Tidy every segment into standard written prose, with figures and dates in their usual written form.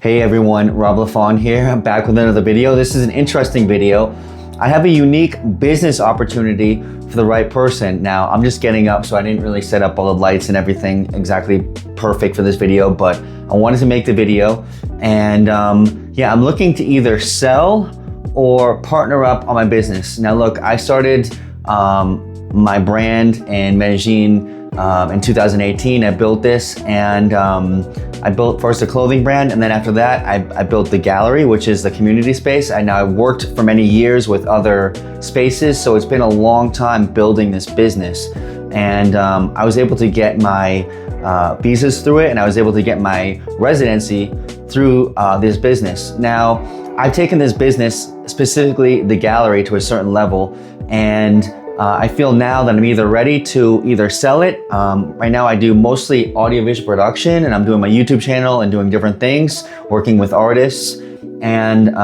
Hey everyone, Rob LaFond here. I'm back with another video. This is an interesting video. I have a unique business opportunity for the right person. Now, I'm just getting up, so I didn't really set up all the lights and everything exactly perfect for this video, but I wanted to make the video. And yeah, I'm looking to either sell or partner up on my business. Now look, I started my brand in Medellin in 2018. I built this, and I built first a clothing brand, and then after that I built the gallery, which is the community space. I now worked for many years with other spaces, so it's been a long time building this business. And I was able to get my visas through it, and I was able to get my residency through this business. Now, I've taken this business, specifically the gallery, to a certain level, and I feel now that I'm either ready to either sell it. Right now I do mostly audiovisual production, and I'm doing my YouTube channel and doing different things, working with artists, and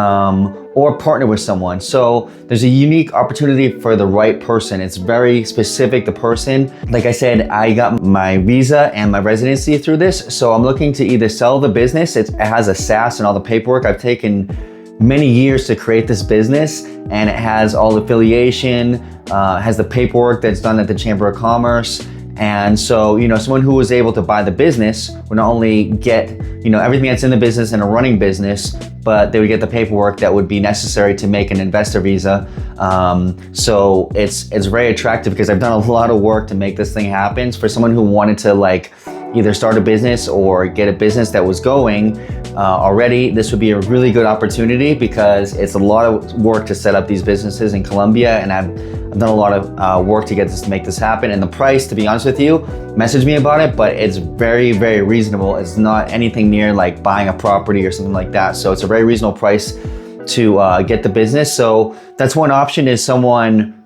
or partner with someone. So there's a unique opportunity for the right person. It's very specific, the person. Like I said, I got my visa and my residency through this, so I'm looking to either sell the business. It has a SaaS and all the paperwork. I've taken many years to create this business, and it has all the affiliation, has the paperwork that's done at the Chamber of Commerce. And so, someone who was able to buy the business would not only get, everything that's in the business and a running business, but they would get the paperwork that would be necessary to make an investor visa. So it's very attractive because I've done a lot of work to make this thing happen. For someone who wanted to either start a business or get a business that was going already, this would be a really good opportunity because it's a lot of work to set up these businesses in Colombia, and I've done a lot of work to make this happen. And the price, to be honest with you, message me about it, but it's very, very reasonable. It's not anything near like buying a property or something like that. So it's a very reasonable price to get the business. So that's one option, is someone,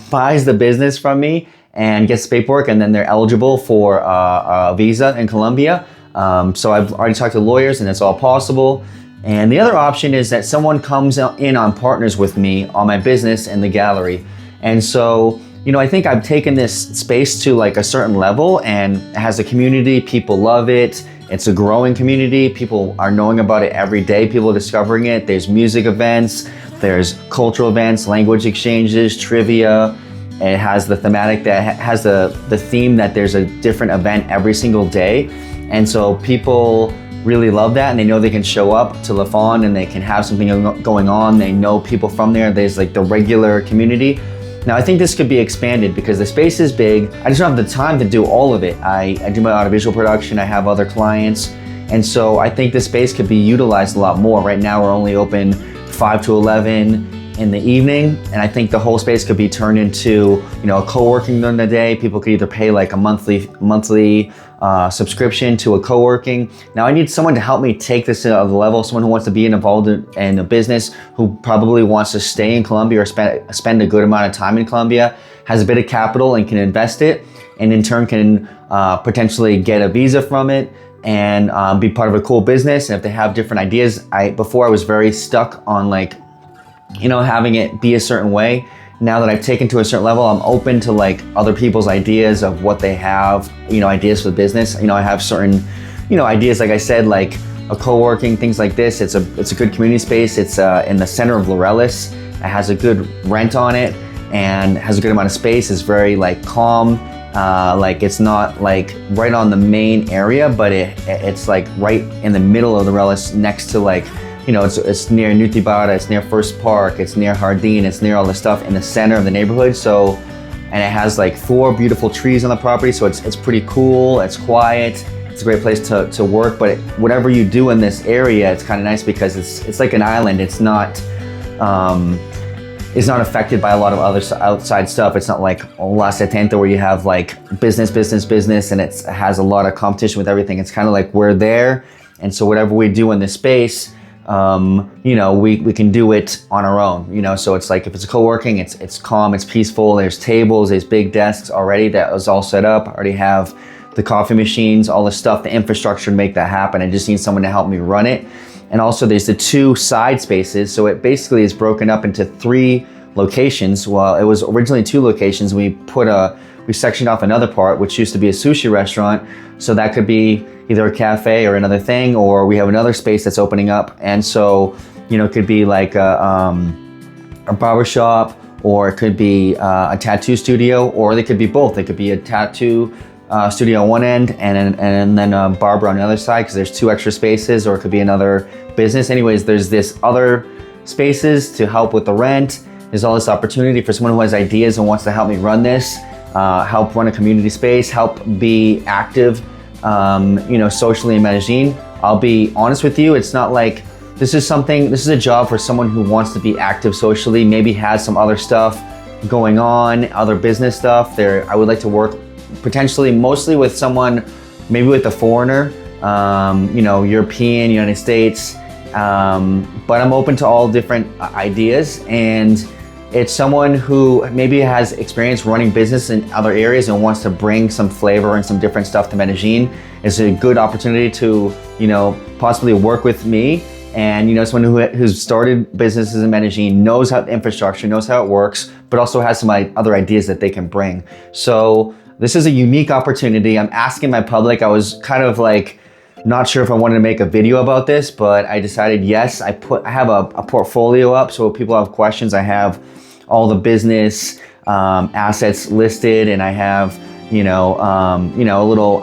buys the business from me and gets the paperwork, and then they're eligible for a visa in Colombia. So I've already talked to lawyers, and it's all possible. And the other option is that someone comes in on partners with me on my business in the gallery. And so, I think I've taken this space to a certain level, and it has a community. People love it. It's a growing community. People are knowing about it every day. People are discovering it. There's music events, there's cultural events, language exchanges, trivia. It has the thematic that has the theme that there's a different event every single day. And so people really love that, and they know they can show up to LaFond and they can have something going on. They know people from there. There's the regular community. Now I think this could be expanded because the space is big. I just don't have the time to do all of it. I do my audiovisual production, I have other clients. And so I think this space could be utilized a lot more. Right now we're only open 5 to 11 in the evening, and I think the whole space could be turned into, a co-working during the day. People could either pay a monthly subscription to a co-working. Now I need someone to help me take this to the level, someone who wants to be involved in a business, who probably wants to stay in Colombia or spend a good amount of time in Colombia, has a bit of capital and can invest it, and in turn can potentially get a visa from it and be part of a cool business. And if they have different ideas, before I was very stuck on having it be a certain way. Now that I've taken to a certain level, I'm open to other people's ideas of what they have, ideas for the business. I have certain, ideas, like I said, like a co-working, things like this. It's a good community space. It's in the center of Laureles. It has a good rent on it and has a good amount of space. It's very calm. It's not right on the main area, but it's right in the middle of the Laureles, next to it's near Nutibara, it's near First Park, it's near Jardín, it's near all the stuff in the center of the neighborhood. So, and it has 4 beautiful trees on the property, so it's pretty cool, it's quiet, it's a great place to work. But whatever you do in this area, it's kind of nice because it's like an island. It's not affected by a lot of other outside stuff. It's not like La Setenta where you have business, and it has a lot of competition with everything. It's kind of like we're there, and so whatever we do in this space, we can do it on our own, so it's if it's a co-working, it's calm, it's peaceful. There's tables, there's big desks already that was all set up. I already have the coffee machines, all the stuff, the infrastructure to make that happen. I just need someone to help me run it. And also there's the 2 side spaces. So it basically is broken up into 3 locations. Well, it was originally 2 locations. We put a we sectioned off another part, which used to be a sushi restaurant. So that could be either a cafe or another thing, or we have another space that's opening up. And so, you know, it could be like a barber shop, or it could be a tattoo studio, or they could be both. It could be a tattoo studio on one end and then a barber on the other side, because there's 2 extra spaces, or it could be another business. Anyways, there's this other spaces to help with the rent. There's all this opportunity for someone who has ideas and wants to help me run this, help run a community space, help be active, you know, socially in Medellin. I'll be honest with you, it's not like this is a job for someone who wants to be active socially, maybe has some other stuff going on, other business stuff. I would like to work potentially mostly with someone, maybe with a foreigner, you know, European, United States, but I'm open to all different ideas. And it's someone who maybe has experience running business in other areas and wants to bring some flavor and some different stuff to Medellin. It's a good opportunity to, you know, possibly work with me. And, you know, someone who's started businesses in Medellin, knows how the infrastructure, knows how it works, but also has some other ideas that they can bring. So this is a unique opportunity. I'm asking my public. I was kind of like, not sure if I wanted to make a video about this, but I decided yes. I have a portfolio up, so if people have questions, I have all the business assets listed, and I have, you know,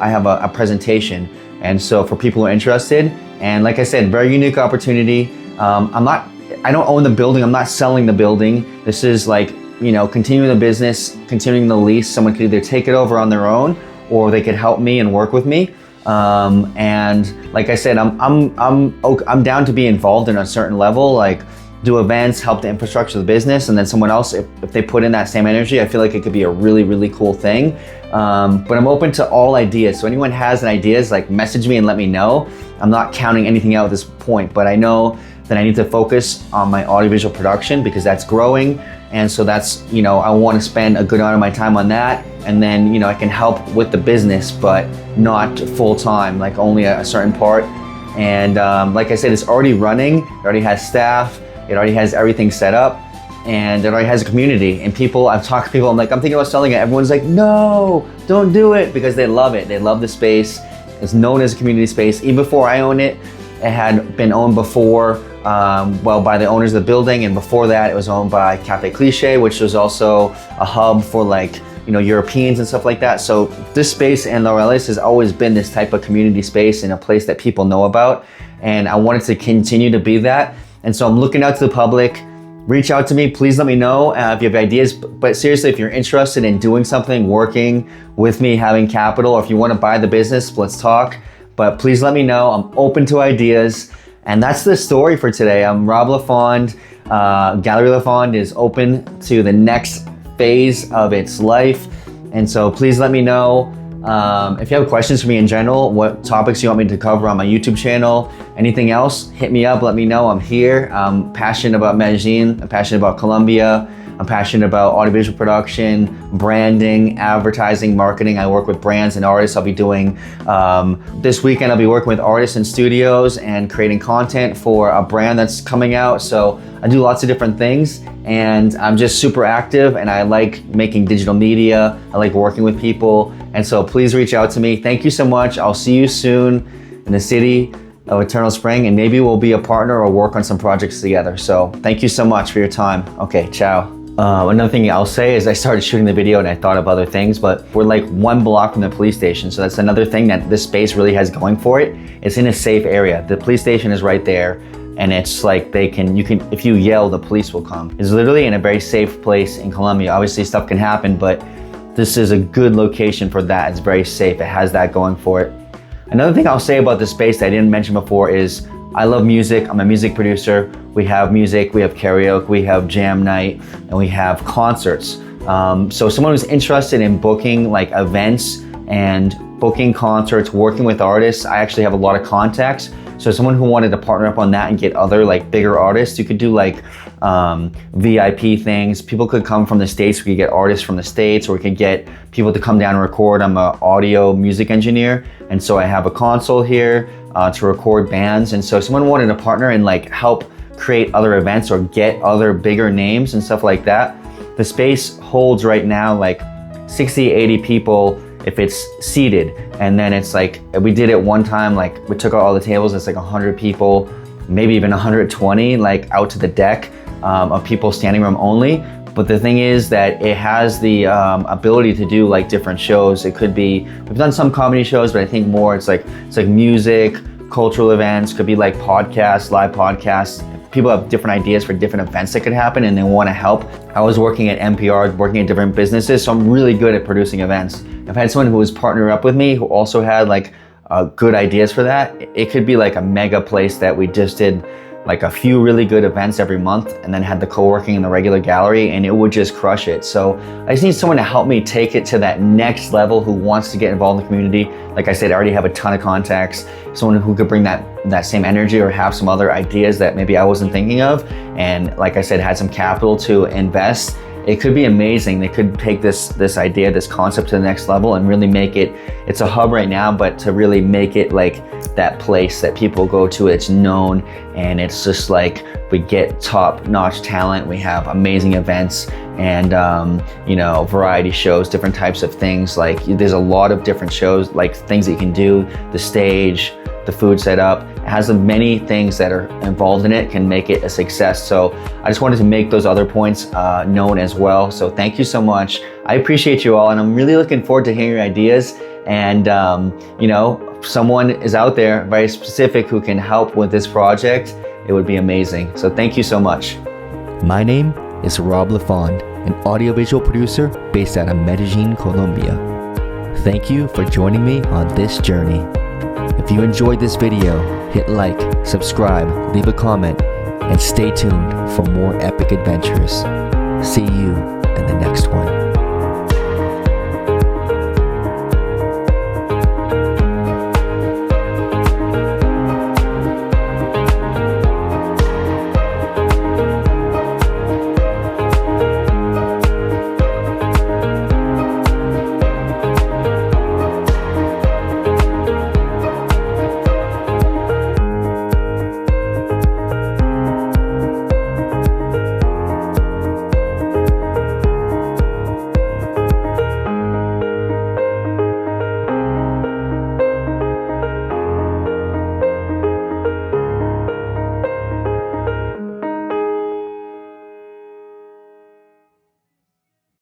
I have a presentation. And so for people who are interested, and like I said, very unique opportunity. I don't own the building. I'm not selling the building. This is like, you know, continuing the business, continuing the lease. Someone could either take it over on their own, or they could help me and work with me. And like I said, I'm down to be involved in a certain level, like do events, help the infrastructure of the business, and then someone else, if they put in that same energy, I feel like it could be a really, really cool thing. But I'm open to all ideas. So anyone has an ideas, like message me and let me know. I'm not counting anything out at this point, but I know that I need to focus on my audiovisual production because that's growing. And so that's, you know, I want to spend a good amount of my time on that. And then, you know, I can help with the business, but not full time, like only a certain part. And like I said, it's already running. It already has staff. It already has everything set up, and it already has a community. And people, I've talked to people, I'm thinking about selling it. Everyone's like, no, don't do it, because they love it. They love the space. It's known as a community space. Even before I owned it, it had been owned before, by the owners of the building. And before that, it was owned by Cafe Cliche, which was also a hub for like, you know, Europeans and stuff like that. So this space in Laureles has always been this type of community space and a place that people know about. And I wanted to continue to be that. And so I'm looking out to the public. Reach out to me, please let me know if you have ideas. But seriously, if you're interested in doing something, working with me, having capital, or if you want to buy the business, let's talk. But please let me know. I'm open to ideas. And that's the story for today. I'm Rob LaFond. Galería LaFond is open to the next phase of its life. And so please let me know. If you have questions for me in general, what topics you want me to cover on my YouTube channel, anything else, hit me up, let me know. I'm here. I'm passionate about Medellin. I'm passionate about Colombia. I'm passionate about audiovisual production, branding, advertising, marketing. I work with brands and artists. I'll be doing, this weekend, I'll be working with artists and studios and creating content for a brand that's coming out. So I do lots of different things, and I'm just super active, and I like making digital media. I like working with people. And so please reach out to me. Thank you so much. I'll see you soon in the city of Eternal Spring, and maybe we'll be a partner or work on some projects together. So thank you so much for your time. Okay, ciao. Another thing I'll say is I started shooting the video and I thought of other things, but we're like 1 block from the police station. So that's another thing that this space really has going for it. It's in a safe area. The police station is right there, and it's like if you yell, the police will come. It's literally in a very safe place in Colombia. Obviously stuff can happen, but this is a good location for that. It's very safe. It has that going for it. Another thing I'll say about this space that I didn't mention before is I love music. I'm a music producer. We have music, we have karaoke, we have jam night, and we have concerts. So someone who's interested in booking like events and booking concerts, working with artists, I actually have a lot of contacts. So someone who wanted to partner up on that and get other like bigger artists, you could do like VIP things. People could come from the States. We could get artists from the States, or we could get people to come down and record. I'm an audio music engineer, and so I have a console here to record bands. And so if someone wanted to partner and like help create other events or get other bigger names and stuff like that, the space holds right now like 60, 80 people if it's seated. And then it's like, we did it one time, like we took out all the tables, it's like 100 people, maybe even 120, like out to the deck of people standing room only. But the thing is that it has the ability to do like different shows. It could be, we've done some comedy shows, but I think more it's like music, cultural events, could be like podcasts, live podcasts. People have different ideas for different events that could happen and they want to help. I was working at NPR, working at different businesses, so I'm really good at producing events. I've had someone who was partnered up with me who also had like good ideas for that. It could be like a mega place that we just did like a few really good events every month and then had the co-working in the regular gallery, and it would just crush it. So I just need someone to help me take it to that next level who wants to get involved in the community. Like I said, I already have a ton of contacts, someone who could bring that same energy or have some other ideas that maybe I wasn't thinking of. And like I said, had some capital to invest. It could be amazing. They could take this idea, this concept to the next level and really make it, it's a hub right now, but to really make it like that place that people go to, it's known, and it's just like, we get top-notch talent, we have amazing events, and you know, variety shows, different types of things. Like there's a lot of different shows, like things that you can do, the stage, the food setup. It has many things that are involved in it, can make it a success. So I just wanted to make those other points known as well. So thank you so much. I appreciate you all, and I'm really looking forward to hearing your ideas. And you know, if someone is out there very specific who can help with this project, it would be amazing. So thank you so much. My name is Rob LaFond, an audiovisual producer based out of Medellin, Colombia. Thank you for joining me on this journey. If you enjoyed this video, hit like, subscribe, leave a comment, and stay tuned for more epic adventures. See you in the next one.